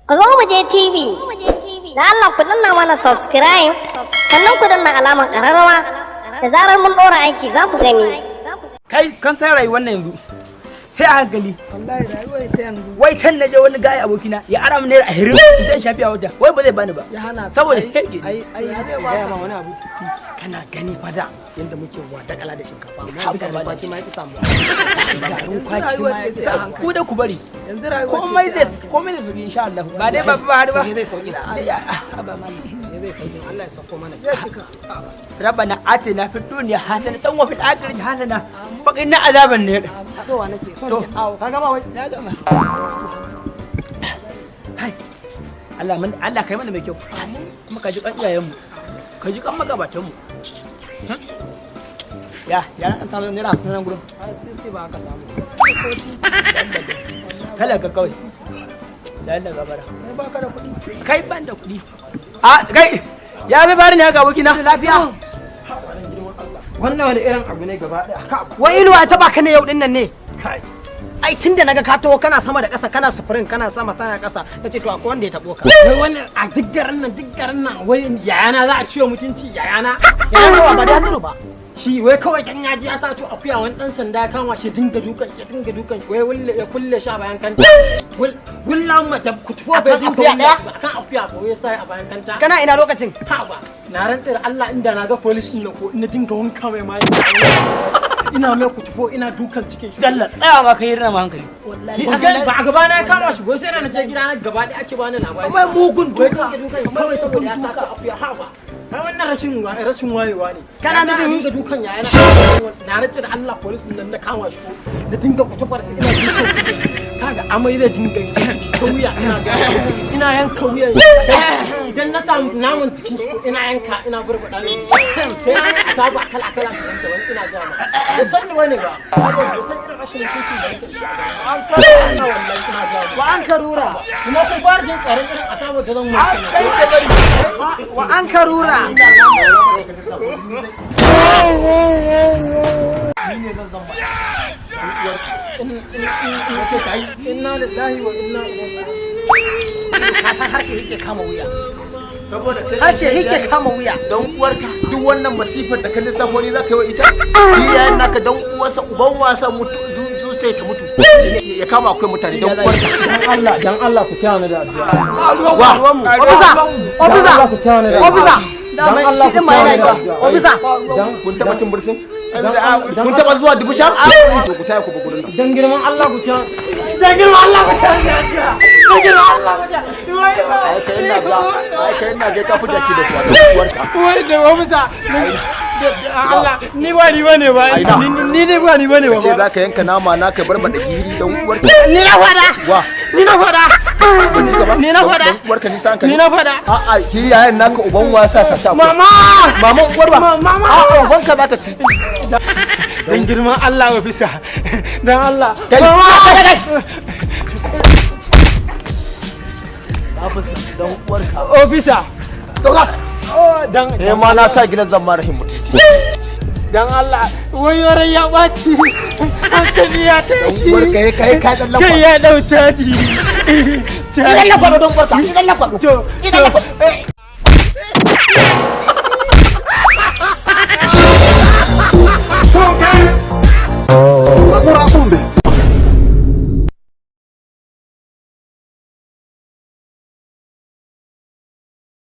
Ku zo mu je TV. Da Allah ku danna mana subscribe, sannan ku danna alamar ƙararrawa. Da zarar mun ɗora aiki za ku gani. Kai kan san rayuwar nan yanzu. Sai a hankali. Wallahi rayuwar ta yanzu. Wai can naje wani gaya abokina ya ara mu naira 20 zan shafi a wata. Wai ba zai bani ba. Ya hana saboda ai ya ce gaya ma wani abu. kana gani fada Yanda muke wata kala da shinkafa amma Haba duka ba kwaki ma yaki samu. garin kwaki ma ya sa ku da ku bari. Yanzu rayuwar Komai da sauki insha Allah. Ba dai ba har ba. zai sauki da Ba mali. zai sauki Allah ya sauko mana. Ya cika. ربنا آتنا في الدنيا حسنة وفي الآخرة حسنة وقنا عذاب النار. Adowa nake son ki awo kaga ba wai Na gama. Hai. Allah kai mana mai kyau. Kuma ka ji kan iyayenmu. Ka ji kan magabatanmu. Ya an samu naira 50 nan gurin. sisi ba ka samu. Ko sisi. Kala ka kawai. Lalla gabara. Kai ba ka da kuɗi. Kai ban da kuɗi. Kai. Ya bi bari ne ga abokina. Lafiya. Wannan wani irin abu ne gaba ɗaya. Wai inuwa ta baka ne yau din nan ne. Kai. Ai tunda naga ka taho kana sama da ƙasa kana sufurin kana sama tana ƙasa nace to akwai wanda ya tabo ka. Wai wannan a duk garin nan wai yayana za a ciwo mutunci yayana. Yayana ba da hannu ba. Shi wai kawai dan ya ji ya sa to akuya wani dan sanda ya kama shi dinga dukan shi wai ya kulle shi a bayan kanta. Wallan mata kutubo bai dinga wuya kan akuya ba wai sai a bayan kanta. Kana ina lokacin? Ha ba. Na rantsa da Allah inda na ga police din ko ina dinga wanka mai mai. Ina mai kutubo ina dukan cikin shi. Dalla tsaya ma kai rina ma hankali. Ni ba a gaba na ya kama shi wai sai na je gida na gaba da ake bani labari. Kuma mugun Wai duka. dinga dukan kawai saboda ya sa akuya ha ba. Ai wannan rashin wayewa ne. Kana nufin ga dukan yayana. Na rantsa da Allah police din nan na kama shi ko da dinga kutubar sa ina dukan kaga amai da dinga kauya ina yanka wuyan idan na samu naman cikin shi ina yanka ina burbada ne sai na saba kala da wanda wani ina ga ma da san wani ba da san irin rashin mutunci da yake shi an kara wallahi ina ga wa an karura kuma kun bar jin tsaron irin asaba da zan mutu wa an karura ni ne zan zamba inna lillahi wa inna ilaihi raji'un harshe yake kama wuya saboda harshe yake kama wuya dan uwarka duk wannan masifar da ka lissafo ni zaka yi wa ita shi yayin naka dan uwarsa uban wasa mutu sai ta mutu ya kama akwai mutane dan uwarka dan Allah ku kiyaye ni da addu'a wa ku kiyaye ni da ofisa dan Allah ku kiyaye ni da ofisa kun taba cin bursin kun taba zuwa dubusha to ku taya ku ba gurin nan dan girman Allah ku kiyaye dan girman Allah ku kiyaye dan girman Allah ku kiyaye ai kai ina ga ka fita ki da uwarka wai da ofisa Allah ni ba ni bane ba ni ne ba ni bane ba ce zaka yanka nama na kai barbada giri dan uwarka ni na fada wa ni na fada ni na fada uwarka ni san ka ni na fada a'a ki yayin naka uban wasa sa mama uwar ba mama a'a uban ka zaka ci dan girman Allah ofisa dan Allah kai dan uwarka ofisa doga dan ma na sa gidan zan ma rahim mutunci dan Allah wayoran ya baci hankali ya tashi uwarka kai dan lafa kai ya dau caji idan lafa don uwarka idan lafa idan lafa Oh